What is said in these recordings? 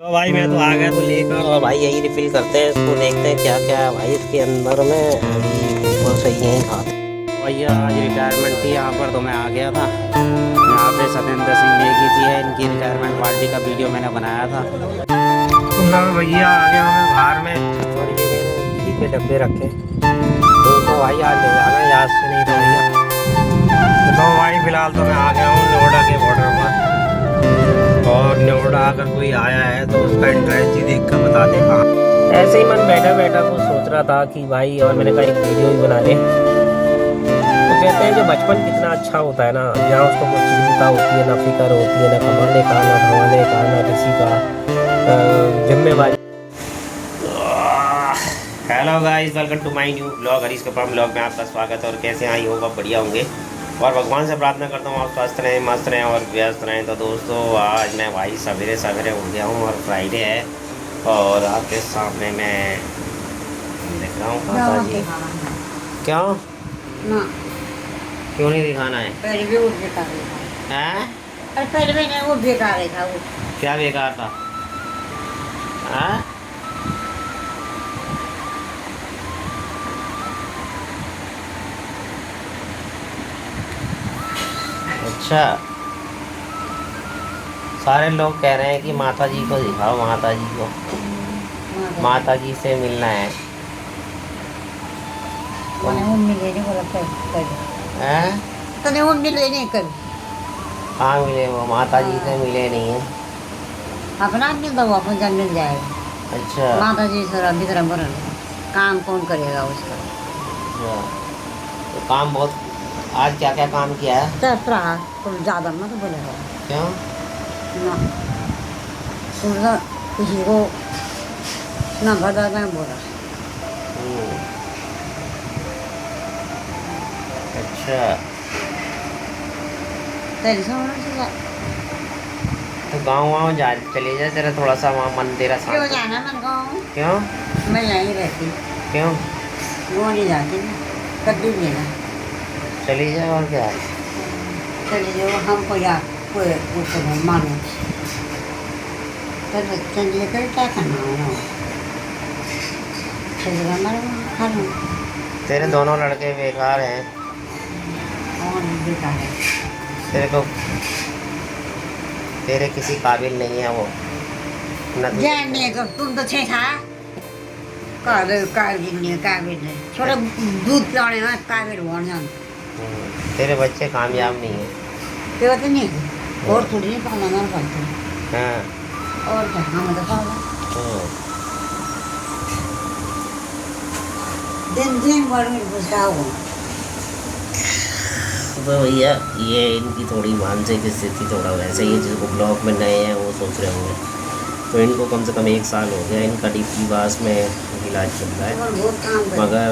तो भाई मैं तो आ गया तो लेकर और भाई यही रिफिल करते हैं इसको, देखते हैं क्या क्या है भाई इसके अंदर में। अभी ऊपर से यहीं खाते भैया। आज रिटायरमेंट थी यहाँ पर तो मैं आ गया था। यहाँ पे सत्येंद्र सिंह नेगी जी है, इनकी रिटायरमेंट पार्टी का वीडियो मैंने बनाया था। तो भैया आ गया मैं बाहर में, और ये मैंने घी के डब्बे रखे तो भाई आज ले जाना याद से, नहीं तो भैया। तो भाई फिलहाल तो मैं आ गया हूँ नोएडा के बॉर्डर पर, और नोएडा अगर कोई आया है तो उसका इंटरेस्ट ही देख कर बता दे कहाँ। ऐसे ही मन बैठा बैठा कुछ सोच रहा था कि भाई, और मैंने कहा एक वीडियो ही बना ले। तो कहते हैं कि बचपन कितना अच्छा होता है ना, जहाँ उसको कुछ चिंता होती है, ना फिक्र होती है, ना कमाने का, ना धमाने का, ना किसी का जिम्मेवारी। Hello guys, welcome to my new blog, Harish Kapoor blog में आपका स्वागत है। और कैसे आई होगा, बढ़िया होंगे। और भगवान से प्रार्थना करता हूँ आप स्वस्थ रहें, मस्त रहें और व्यस्त रहें। तो दोस्तों आज मैं भाई सवेरे सवेरे उठ गया हूँ और फ्राइडे है, और आपके सामने मैं देख रहा हूँ माता जी। क्यों ना क्यों नहीं दिखाना है? पहले भी वो बेकार था। हैं? अरे पहले भी नहीं, वो बेकार था वो। क्या बेकार था? हैं? अच्छा, सारे लोग कह रहे हैं कि माता जी को दिखाओ, माता जी को, माता जी से मिलना है। मैंने वो मिले नहीं बोला कर हैं? तने वो मिले नहीं कर कहाँ मिले वो? माता जी से मिले नहीं है। अपना मिल दो, अपन जन मिल जाएगा। अच्छा माता जी सर भीतर मरन काम कौन करेगा उसका? अच्छा, तो काम बहुत, आज क्या क्या काम किया है? चल रहा तुम ज़्यादा मत बोलेगा। क्यों? ना तुम किसी को ना बता मैं बोला। हम्म, अच्छा, तेरी समझ से तो गाँव वाँव जा चले जा जरा, थोड़ा सा वहाँ मन तेरा क्यों शांत। जाना मन गाँव? क्यों? मैं यहीं रहती, क्यों? वो नहीं जाती ना, कभी भी ना। चली जा, और क्या? चलिए जो हमको या कोई उसको मानो चलिए कर क्या करना है? चलिए हमारे वहाँ खा लो। तेरे दोनों लड़के बेकार हैं। और बेकार है। तेरे को, तेरे किसी काबिल नहीं है वो न। जानने को तुम तो छे था काबिल नहीं काबिल है, छोटा दूध पिलाने में काबिल हो जान। तेरे बच्चे कामयाब नहीं है। ते तो नहीं और थोड़ी नहीं पाना ना पाते। हाँ। और क्या हम तो पाला दिन दिन बड़ में घुसा हो। तो भैया ये इनकी थोड़ी मानसिक स्थिति थोड़ा वैसे ही है, जिसको ब्लॉक में नए हैं वो सोच रहे होंगे। तो इनको कम से कम 1 साल हो गया, इनका डीपी बास में इलाज चल रहा है, मगर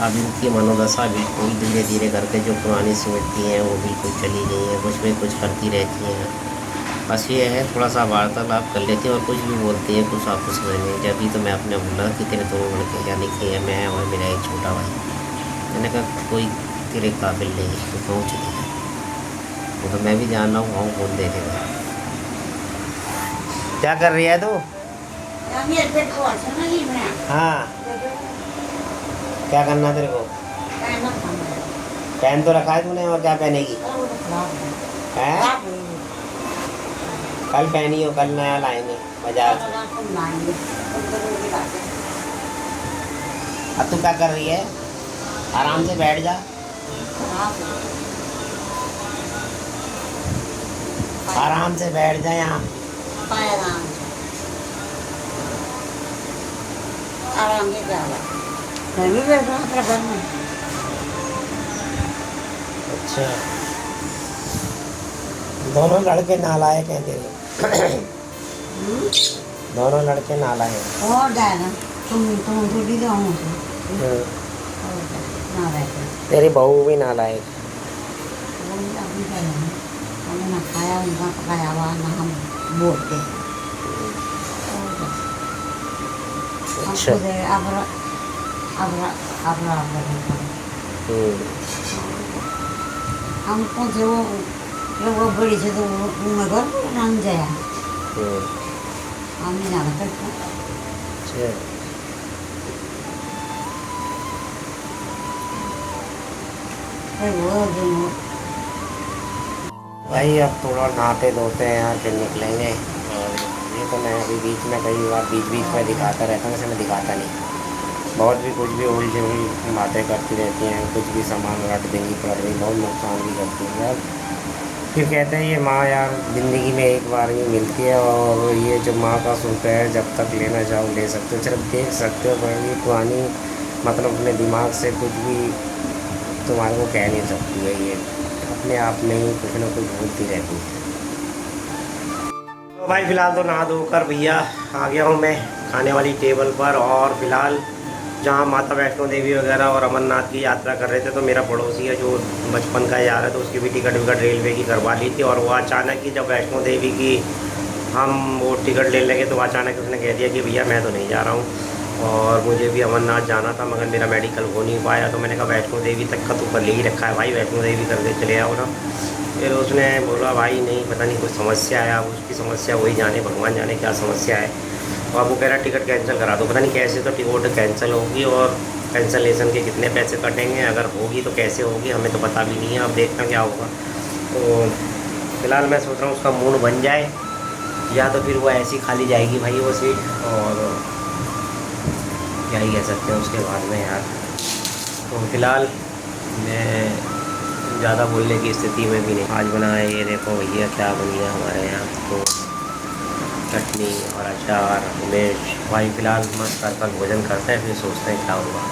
अब इनकी मनोदशा बिल्कुल धीरे धीरे करके जो पुरानी स्मृति हैं वो बिल्कुल चली गई हैं, कुछ में कुछ करती रहती हैं। बस ये है, थोड़ा सा वार्तालाप कर लेते हैं और कुछ भी बोलती है कुछ आपको समझ में। जब भी तो मैं अपने बोला कि तेरे दोनों लड़के, यानी कि मैं और मेरा एक छोटा भाई, मैंने कहा कोई तेरे काबिल नहीं है, तो कहूँ चली जाए। वो तो मैं भी जान रहा हूँ, वहाँ कौन देखेगा। क्या कर रही है तू? हाँ, क्या करना तेरे को? पहन तो रखा है तूने, और क्या पहनेगी? हैं? कल पहनी हो, कल नया लाएंगे बाजार से। अब तू क्या कर रही है? आराम से बैठ जा, आराम से बैठ जा यहाँ। आराम से क्या मैं भी बैठ रहा हूँ अपने घर में। अच्छा, दोनों लड़के नालायक हैं तेरे। दोनों लड़के नालायक। और जाएगा तुम थोड़ी जाओ ना रहते। तेरी बहू भी नालायक। वो अभी हमने ना खाया उनका पकाया हुआ, ना हम बोलते। अच्छा। हमको जो वो बड़ी से तो वो घर रंग जाया आमी ना कर अच्छा फिर वो दिन भाई अब थोड़ा नहाते धोते हैं यार, फिर निकलेंगे। और ये तो मैं अभी बीच में कई बार बीच में दिखाता रहता हूँ, वैसे मैं दिखाता नहीं। बहुत भी कुछ भी उलझी हुई बातें करती रहती हैं, कुछ भी सामान रट देंगी पड़ रही, बहुत नुकसान भी करती है यार। फिर कहते हैं ये माँ यार ज़िंदगी में एक बार ही मिलती है, और ये जो माँ का सुख है जब तक लेना चाहो ले सकते हो, सिर्फ देख सकते हो, पर ये पुरानी मतलब अपने दिमाग से कुछ भी तुम्हारे को कह नहीं सकती है, ये अपने आप में ही कुछ ना कुछ बोलती रहती है। तो भाई फ़िलहाल तो नहा धोकर भैया आ गया हूँ मैं खाने वाली टेबल पर। और फिलहाल जहाँ माता वैष्णो देवी वगैरह और अमरनाथ की यात्रा कर रहे थे, तो मेरा पड़ोसी है जो बचपन का यार है, तो उसकी भी टिकट विकट रेलवे की करवा ली थी। और वो अचानक ही जब वैष्णो देवी की हम वो टिकट ले लगे, तो अचानक उसने कह दिया कि भैया मैं तो नहीं जा रहा हूँ, और मुझे भी अमरनाथ जाना था मगर मेरा मेडिकल हो नहीं पाया। तो मैंने कहा वैष्णो देवी तक का तो कर ले ही रखा है भाई, वैष्णो देवी करके चले आओ ना। फिर उसने बोला भाई नहीं, पता नहीं कुछ समस्या है, अब उसकी समस्या वही जाने, भगवान जाने क्या समस्या है। और वो कह रहा टिकट कैंसिल करा दो, पता नहीं कैसे तो टिकट कैंसिल होगी, और कैंसलेशन के कितने पैसे कटेंगे, अगर होगी तो कैसे होगी हमें तो पता भी नहीं है, अब देखते हैं क्या होगा। तो फिलहाल मैं सोच रहा हूँ उसका मूड बन जाए, या तो फिर वो ऐसी खाली जाएगी भाई वो सीट, और क्या ही कह सकते हैं उसके बाद में यार। तो फिलहाल मैं ज़्यादा बोलने की स्थिति में भी नहीं। आज बनाए ये देखो भैया क्या बन गया हमारे यहाँ, तो चटनी और अचार मिर्च। भाई फिलहाल मस्त आज कल भोजन करते हैं, फिर सोचते हैं क्या होगा।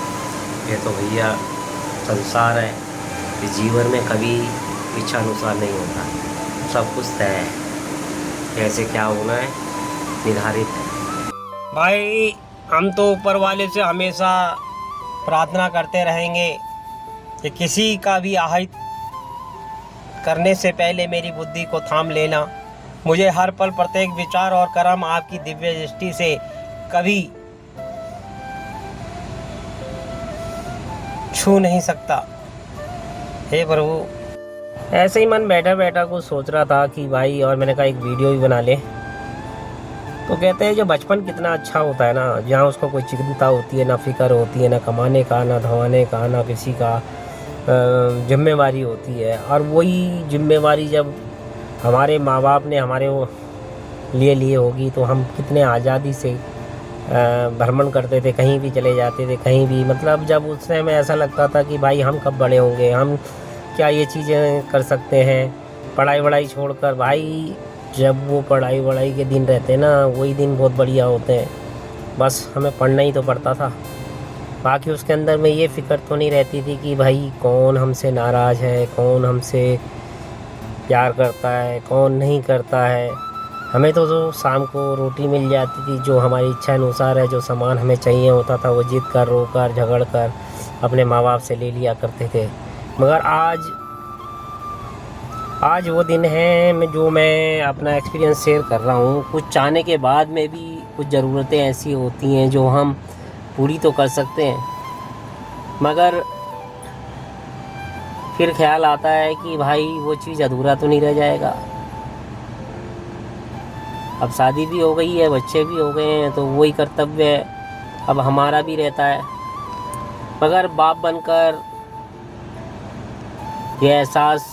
ये तो भैया संसार है, इस जीवन में कभी इच्छा अनुसार नहीं होता, सब कुछ तय है, कैसे क्या होना है निर्धारित है। भाई हम तो ऊपर वाले से हमेशा प्रार्थना करते रहेंगे कि किसी का भी आहित करने से पहले मेरी बुद्धि को थाम लेना। मुझे हर पल प्रत्येक विचार और कर्म आपकी दिव्य दृष्टि से कभी छू नहीं सकता। हे प्रभु, ऐसे ही मन बैठा बैठा कुछ सोच रहा था कि भाई, और मैंने कहा एक वीडियो भी बना ले। तो कहते हैं जो बचपन कितना अच्छा होता है ना, जहाँ उसको कोई चिंता होती है, ना फिक्र होती है, ना कमाने का, ना धवाने का, ना किसी का जिम्मेवारी होती है। और वही जिम्मेवारी जब हमारे माँ बाप ने हमारे वो लिए होगी, तो हम कितने आज़ादी से भ्रमण करते थे, कहीं भी चले जाते थे, कहीं भी। मतलब जब उस समय ऐसा लगता था कि भाई हम कब बड़े होंगे, हम क्या ये चीज़ें कर सकते हैं, पढ़ाई वढ़ाई छोड़कर। भाई जब वो पढ़ाई वढ़ाई के दिन रहते हैं ना, वही दिन बहुत बढ़िया होते हैं। बस हमें पढ़ना ही तो पड़ता था, बाकी उसके अंदर में ये फ़िक्र तो नहीं रहती थी कि भाई कौन हमसे नाराज़ है, कौन हमसे प्यार करता है, कौन नहीं करता है। हमें तो जो शाम को रोटी मिल जाती थी, जो हमारी इच्छा अनुसार है, जो सामान हमें चाहिए होता था, वो जिद कर, रो कर, झगड़ कर अपने माँ बाप से ले लिया करते थे। मगर आज वो दिन है जो मैं अपना एक्सपीरियंस शेयर कर रहा हूँ। कुछ चाहने के बाद में भी कुछ ज़रूरतें ऐसी होती हैं जो हम पूरी तो कर सकते हैं, मगर फिर ख्याल आता है कि भाई वो चीज़ अधूरा तो नहीं रह जाएगा। अब शादी भी हो गई है, बच्चे भी हो गए हैं, तो वही कर्तव्य है अब हमारा भी रहता है। मगर बाप बनकर ये एहसास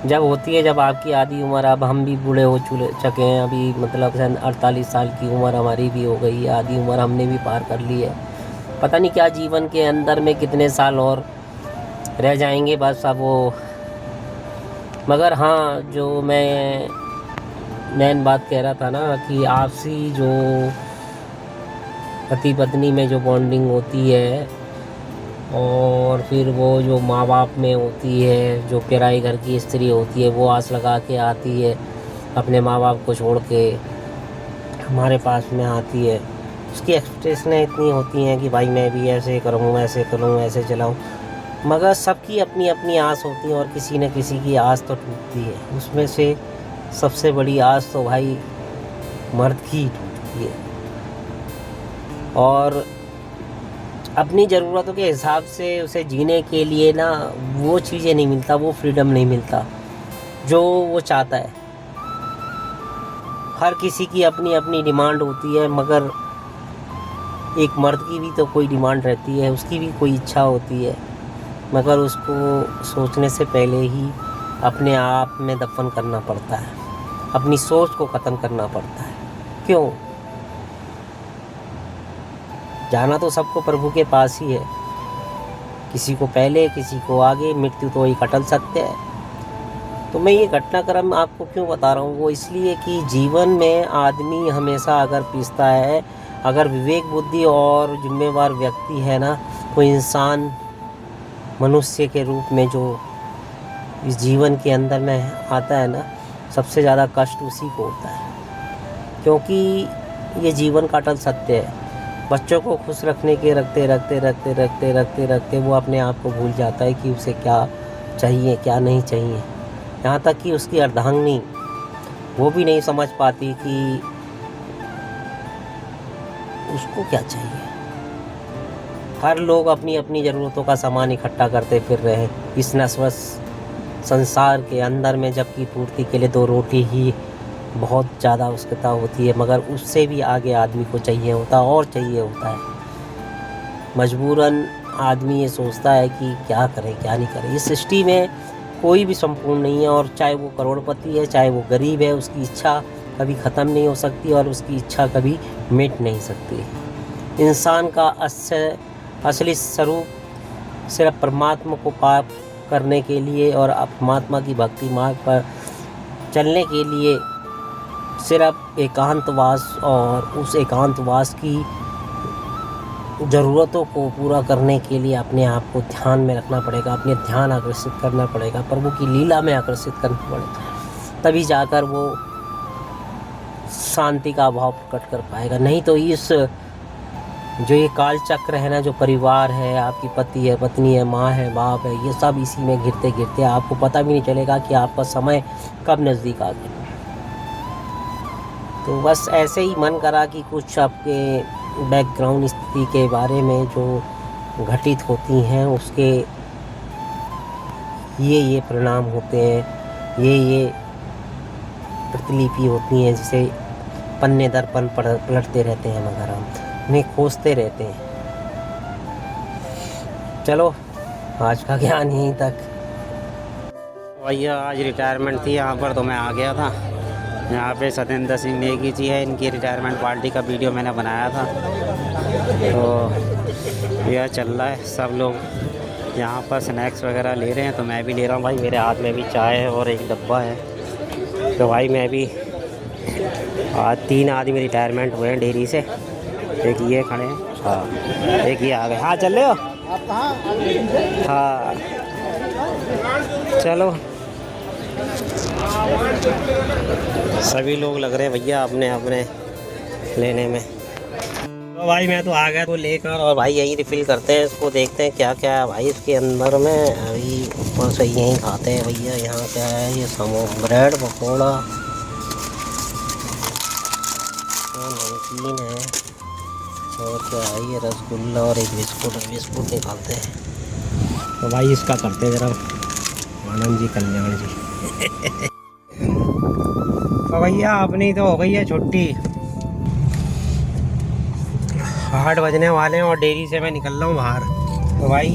जब होती है, जब आपकी आधी उम्र, अब हम भी बूढ़े हो चुके हैं, अभी मतलब 48 साल की उम्र हमारी भी हो गई है, आधी उम्र हमने भी पार कर ली है। पता नहीं क्या जीवन के अंदर में कितने साल और रह जाएंगे बस अब वो। मगर हाँ, जो मैं मेन बात कह रहा था ना कि आपसी जो पति पत्नी में जो बॉन्डिंग होती है, और फिर वो जो माँ बाप में होती है, जो पराई घर की स्त्री होती है, वो आस लगा के आती है, अपने माँ बाप को छोड़ के हमारे पास में आती है। उसकी एक्सपेक्टेशनें इतनी होती हैं कि भाई मैं भी ऐसे करूँ, ऐसे करूँ, ऐसे चलाऊँ। मगर सबकी अपनी अपनी आस होती है, और किसी न किसी की आस तो टूटती है। उसमें से सबसे बड़ी आस तो भाई मर्द की ही टूटती है। और अपनी ज़रूरतों के हिसाब से उसे जीने के लिए ना वो चीज़ें नहीं मिलता, वो फ्रीडम नहीं मिलता जो वो चाहता है। हर किसी की अपनी अपनी डिमांड होती है, मगर एक मर्द की भी तो कोई डिमांड रहती है, उसकी भी कोई इच्छा होती है, मगर उसको सोचने से पहले ही अपने आप में दफन करना पड़ता है, अपनी सोच को ख़त्म करना पड़ता है। क्यों? जाना तो सबको प्रभु के पास ही है, किसी को पहले किसी को आगे, मृत्यु तो एक अटल सत्य है। तो मैं ये घटनाक्रम आपको क्यों बता रहा हूँ, वो इसलिए कि जीवन में आदमी हमेशा अगर पीसता है, अगर विवेक बुद्धि और जिम्मेवार व्यक्ति है ना, तो इंसान मनुष्य के रूप में जो इस जीवन के अंदर में आता है ना, सबसे ज़्यादा कष्ट उसी को होता है, क्योंकि ये जीवन का अटल सत्य है। बच्चों को खुश रखने के रखते वो अपने आप को भूल जाता है कि उसे क्या चाहिए क्या नहीं चाहिए। यहाँ तक कि उसकी अर्धांगिनी वो भी नहीं समझ पाती कि उसको क्या चाहिए। हर लोग अपनी अपनी ज़रूरतों का सामान इकट्ठा करते फिर रहे हैं इस नस्वस संसार के अंदर में, जबकि पूर्ति के लिए 2 रोटी ही बहुत ज़्यादा आवश्यकता होती है, मगर उससे भी आगे आदमी को चाहिए होता है और चाहिए होता है। मजबूरन आदमी ये सोचता है कि क्या करे क्या नहीं करे। इस सृष्टि में कोई भी संपूर्ण नहीं है, और चाहे वो करोड़पति है चाहे वो गरीब है, उसकी इच्छा कभी ख़त्म नहीं हो सकती और उसकी इच्छा कभी मिट नहीं सकती। इंसान का असली स्वरूप सिर्फ परमात्मा को पाप करने के लिए और परमात्मा की भक्ति मार्ग पर चलने के लिए सिर्फ एकांतवास और उस एकांतवास की ज़रूरतों को पूरा करने के लिए अपने आप को ध्यान में रखना पड़ेगा, अपने ध्यान आकर्षित करना पड़ेगा, प्रभु की लीला में आकर्षित करना पड़ेगा, तभी जाकर वो शांति का भाव प्रकट कर पाएगा। नहीं तो इस जो ये काल चक्र है ना, जो परिवार है, आपकी पति है, पत्नी है, माँ है, बाप है, ये सब इसी में गिरते गिरते आपको पता भी नहीं चलेगा कि आपका समय कब नज़दीक आ गया। तो बस ऐसे ही मन करा कि कुछ आपके बैकग्राउंड स्थिति के बारे में जो घटित होती हैं उसके ये परिणाम होते हैं, ये प्रतिलिपि होती हैं, जिसे पन्ने दर पन पलटते रहते हैं, मगर हम उन्हें खोजते रहते हैं। चलो आज का ज्ञान यहीं तक। भैया आज रिटायरमेंट थी यहाँ पर, तो मैं आ गया था। यहाँ पे सत्येंद्र सिंह नेगी जी है, इनकी रिटायरमेंट पार्टी का वीडियो मैंने बनाया था। तो यह चल रहा है, सब लोग यहाँ पर स्नैक्स वगैरह ले रहे हैं, तो मैं भी ले रहा हूँ भाई। मेरे हाथ में भी चाय है और एक डब्बा है। तो भाई मैं भी आज 3 आदमी रिटायरमेंट हुए हैं डेयरी से। एक ये खड़े हैं, हाँ, एक ये आ गए। हाँ चल रहे हो आप? कहाँ? हाँ चलो, सभी लोग लग रहे हैं भैया अपने अपने लेने में। तो भाई मैं तो आ गया तो लेकर, और भाई यही रिफ़िल करते हैं इसको, देखते हैं क्या क्या है भाई इसके अंदर में। अभी ऊपर से यहीं खाते हैं भैया। यहाँ क्या है, ये ब्रेड पकौड़ा, नमकीन है, और क्या है ये रसगुल्ला और एक बिस्कुट निकालते हैं। तो भाई इसका करते हैं ज़रा आनंद जी, कल्याण जी। तो भैया अपनी तो हो गई है छुट्टी, 8 बजने वाले हैं और डेयरी से मैं निकल रहा हूँ बाहर। तो भाई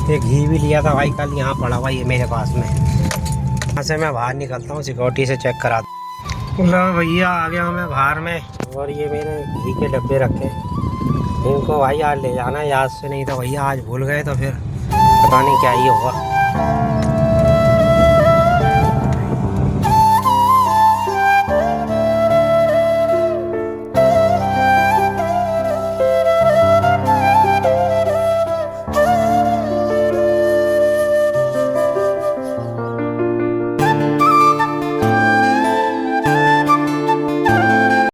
ये घी भी लिया था भाई कल, यहाँ पड़ा हुआ ये मेरे पास में। यहाँ से मैं बाहर निकलता हूँ, सिक्योरिटी से चेक करा। लो भैया आ गया मैं बाहर में, और ये मेरे घी के डब्बे रखे, इनको भाई आज ले जाना याद से, नहीं तो भैया आज भूल गए तो फिर पता नहीं क्या ही होगा।